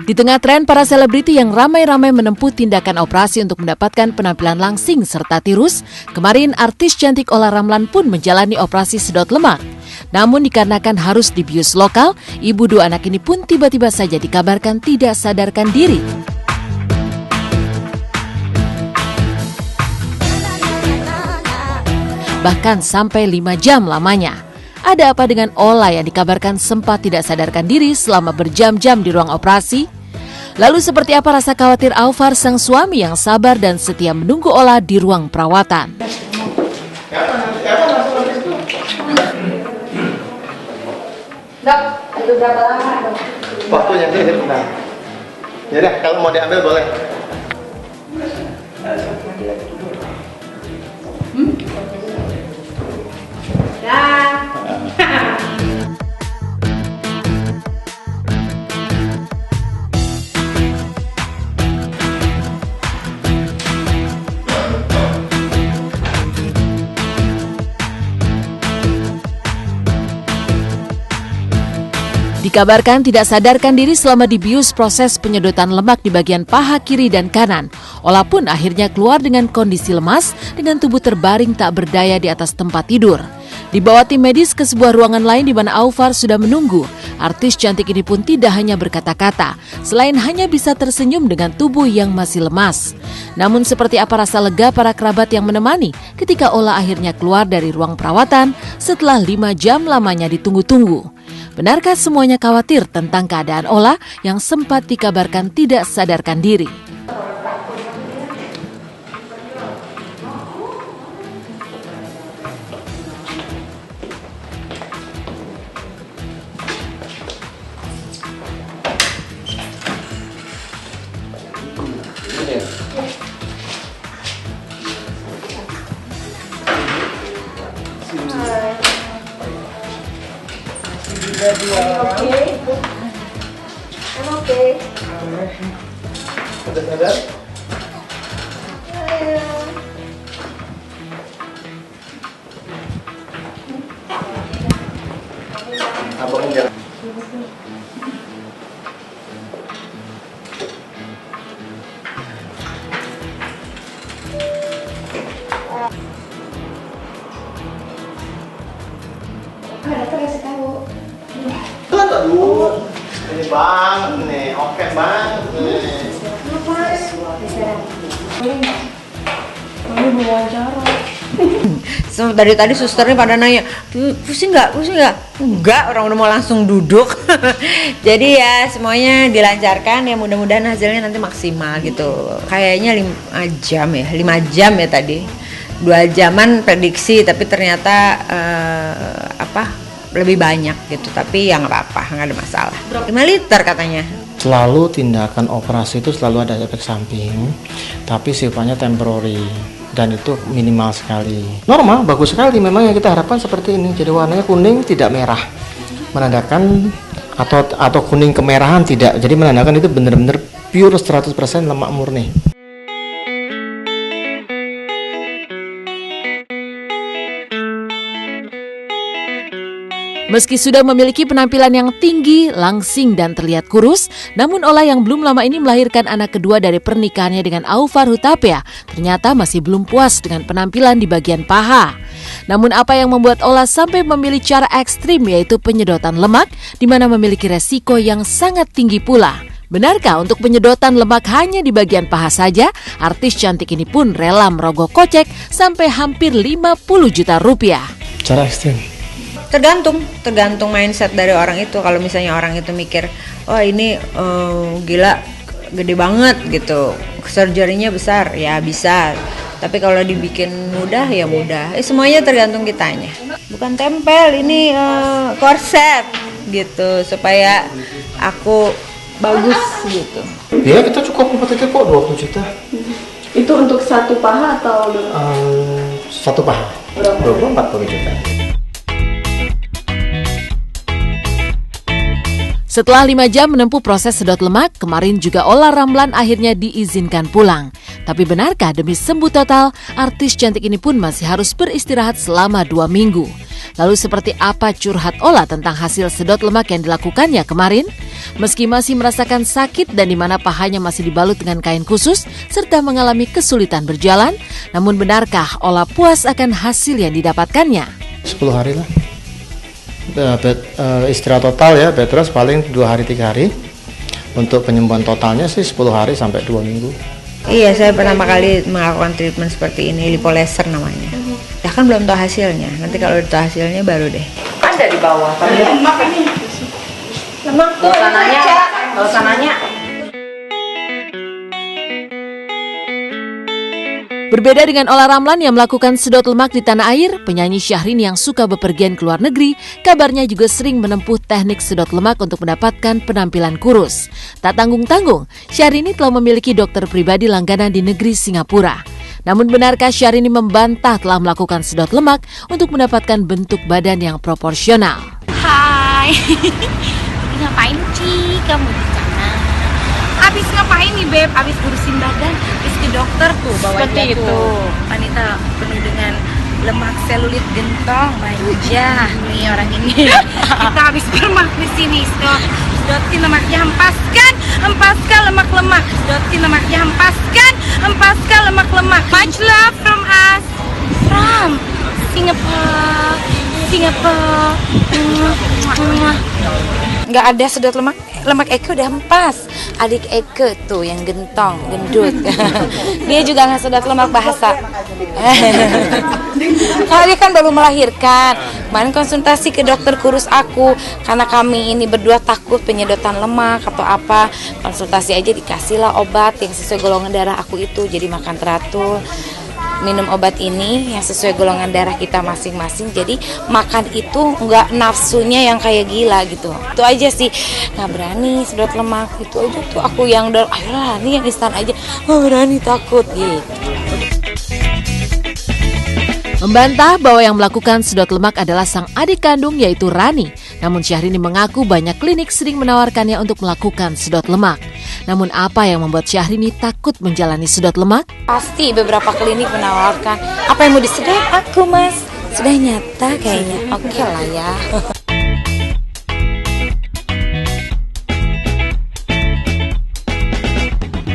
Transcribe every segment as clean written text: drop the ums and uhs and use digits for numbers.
Di tengah tren para selebriti yang ramai-ramai menempuh tindakan operasi untuk mendapatkan penampilan langsing serta tirus, kemarin artis cantik Olla Ramlan pun menjalani operasi sedot lemak. Namun dikarenakan harus dibius lokal, ibu dua anak ini pun tiba-tiba saja dikabarkan tidak sadarkan diri. Bahkan sampai 5 jam lamanya. Ada apa dengan Olla yang dikabarkan sempat tidak sadarkan diri selama berjam-jam di ruang operasi? Lalu seperti apa rasa khawatir Aufar sang suami yang sabar dan setia menunggu Olla di ruang perawatan? Dok, itu berapa lama dok? Waktunya sih, nah. Yaudah, kalau mau diambil boleh. Dikabarkan tidak sadarkan diri selama dibius proses penyedotan lemak di bagian paha kiri dan kanan. Olla pun akhirnya keluar dengan kondisi lemas dengan tubuh terbaring tak berdaya di atas tempat tidur. Dibawa tim medis ke sebuah ruangan lain di mana Aufar sudah menunggu. Artis cantik ini pun tidak hanya berkata-kata, selain hanya bisa tersenyum dengan tubuh yang masih lemas. Namun seperti apa rasa lega para kerabat yang menemani ketika Olla akhirnya keluar dari ruang perawatan setelah 5 jam lamanya ditunggu-tunggu. Benarkah semuanya khawatir tentang keadaan Olla yang sempat dikabarkan tidak sadarkan diri? Oke. Sudah sadar? Abang jangan. Dokter kasih tahu. Aduh, ini banget nih, oke banget nih. Mami mau wawancara. So, dari tadi susternya pada nanya, pusing nggak? Enggak, orang udah mau langsung duduk. Jadi ya semuanya dilancarkan, ya mudah-mudahan hasilnya nanti maksimal gitu. Kayaknya 5 jam ya tadi. 2 jaman prediksi, tapi ternyata lebih banyak gitu. Tapi ya nggak apa-apa, nggak ada masalah. 5 liter katanya. Selalu tindakan operasi itu selalu ada efek samping, tapi sifatnya temporary dan itu minimal sekali. Normal, bagus sekali memang yang kita harapkan seperti ini. Jadi warnanya kuning tidak merah, menandakan atau kuning kemerahan tidak. Jadi menandakan itu benar-benar pure 100% lemak murni. Meski sudah memiliki penampilan yang tinggi, langsing dan terlihat kurus, namun Olla yang belum lama ini melahirkan anak kedua dari pernikahannya dengan Aufar Hutapea ternyata masih belum puas dengan penampilan di bagian paha. Namun apa yang membuat Olla sampai memilih cara ekstrim yaitu penyedotan lemak, di mana memiliki resiko yang sangat tinggi pula. Benarkah untuk penyedotan lemak hanya di bagian paha saja? Artis cantik ini pun rela merogoh kocek sampai hampir 50 juta rupiah. Cara ekstrim. Tergantung mindset dari orang itu. Kalau misalnya orang itu mikir, oh ini gila gede banget gitu, surgery-nya besar, ya bisa. Tapi kalau dibikin mudah ya mudah. Semuanya tergantung kitanya. Bukan tempel, ini korset gitu supaya aku bagus gitu. Ya kita cukup kompetitif kok, 20 juta. Itu untuk satu paha atau satu paha? 40 juta. Setelah 5 jam menempuh proses sedot lemak, kemarin juga Olla Ramlan akhirnya diizinkan pulang. Tapi benarkah demi sembuh total, artis cantik ini pun masih harus beristirahat selama 2 minggu? Lalu seperti apa curhat Ola tentang hasil sedot lemak yang dilakukannya kemarin? Meski masih merasakan sakit dan di mana pahanya masih dibalut dengan kain khusus serta mengalami kesulitan berjalan, namun benarkah Ola puas akan hasil yang didapatkannya? 10 hari lah. Istirahat total ya, bed rest paling 2 hari 3 hari. Untuk penyembuhan totalnya sih 10 hari sampai 2 minggu. Iya, saya pertama kali melakukan treatment seperti ini, lipo-laser namanya. Ya kan belum tahu hasilnya, nanti kalau udah tahu hasilnya baru deh. Ada di bawah, tapi lemak ini. Lemak tuh sananya. Berbeda dengan Ola Ramlan yang melakukan sedot lemak di tanah air, penyanyi Syahrini yang suka bepergian ke luar negeri, kabarnya juga sering menempuh teknik sedot lemak untuk mendapatkan penampilan kurus. Tak tanggung-tanggung, Syahrini telah memiliki dokter pribadi langganan di negeri Singapura. Namun benarkah Syahrini membantah telah melakukan sedot lemak untuk mendapatkan bentuk badan yang proporsional? Hai, ngapain Ci kamu di sana? Abis ngapain nih Beb? Abis urusin badan, abis ke dokter tuh bawa dia tuh. Wanita penuh dengan lemak, selulit, gentong, manja nih orang ini. Kita habis bermak di sini, sedotin lemaknya, hempaskan lemak-lemak, sedotin lemaknya, hempaskan lemak-lemak. Much love from us, from Singapore. Nggak ada sedot lemak Eke udah hempas. Adik Eke tuh yang gentong, gendut. Dia juga nggak sedot lemak bahasa. Karena dia kan baru melahirkan. Kemarin konsultasi ke dokter kurus aku, karena kami ini berdua takut penyedotan lemak atau apa. Konsultasi aja dikasihlah obat yang sesuai golongan darah aku itu. Jadi makan teratur, minum obat ini yang sesuai golongan darah kita masing-masing. Jadi makan itu nggak nafsunya yang kayak gila gitu. Itu aja sih, nggak berani sedot lemak. Itu aja tuh aku yang udah, ayolah nih yang instan aja, nggak berani, takut gitu. Membantah bahwa yang melakukan sedot lemak adalah sang adik kandung yaitu Rani. Namun Syahrini mengaku banyak klinik sering menawarkannya untuk melakukan sedot lemak. Namun apa yang membuat Syahrini takut menjalani sedot lemak? Pasti beberapa klinik menawarkan, apa yang mau disedot aku mas? Sudah nyata kayaknya, oke lah ya.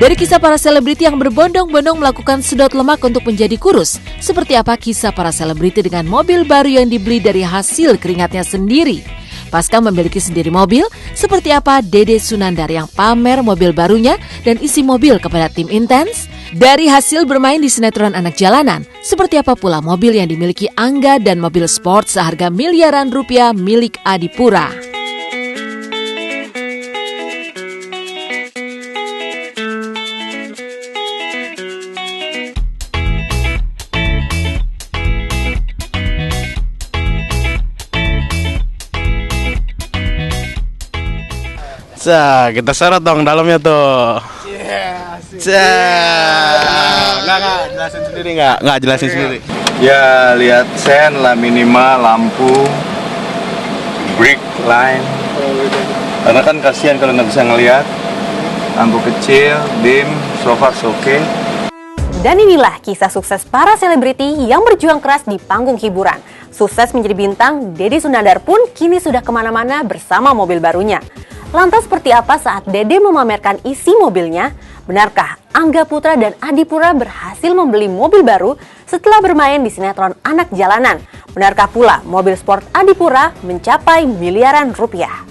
Dari kisah para selebriti yang berbondong-bondong melakukan sedot lemak untuk menjadi kurus, seperti apa kisah para selebriti dengan mobil baru yang dibeli dari hasil keringatnya sendiri? Pasca memiliki sendiri mobil, seperti apa Dede Sunandar yang pamer mobil barunya dan isi mobil kepada tim Intens? Dari hasil bermain di sinetron Anak Jalanan, seperti apa pula mobil yang dimiliki Angga dan mobil sport seharga miliaran rupiah milik Adipura? Kita sorot dong dalamnya tuh. Nggak jelasin sendiri nggak jelasin sendiri. Ya lihat sen lah, minimal lampu, brake line. Karena kan kasihan kalau nggak bisa ngelihat. Lampu kecil, dim, so far so okay. Dan inilah kisah sukses para selebriti yang berjuang keras di panggung hiburan. Sukses menjadi bintang, Dede Sunandar pun kini sudah kemana-mana bersama mobil barunya. Lantas seperti apa saat Dede memamerkan isi mobilnya? Benarkah Angga Putra dan Adipura berhasil membeli mobil baru setelah bermain di sinetron Anak Jalanan? Benarkah pula mobil sport Adipura mencapai miliaran rupiah?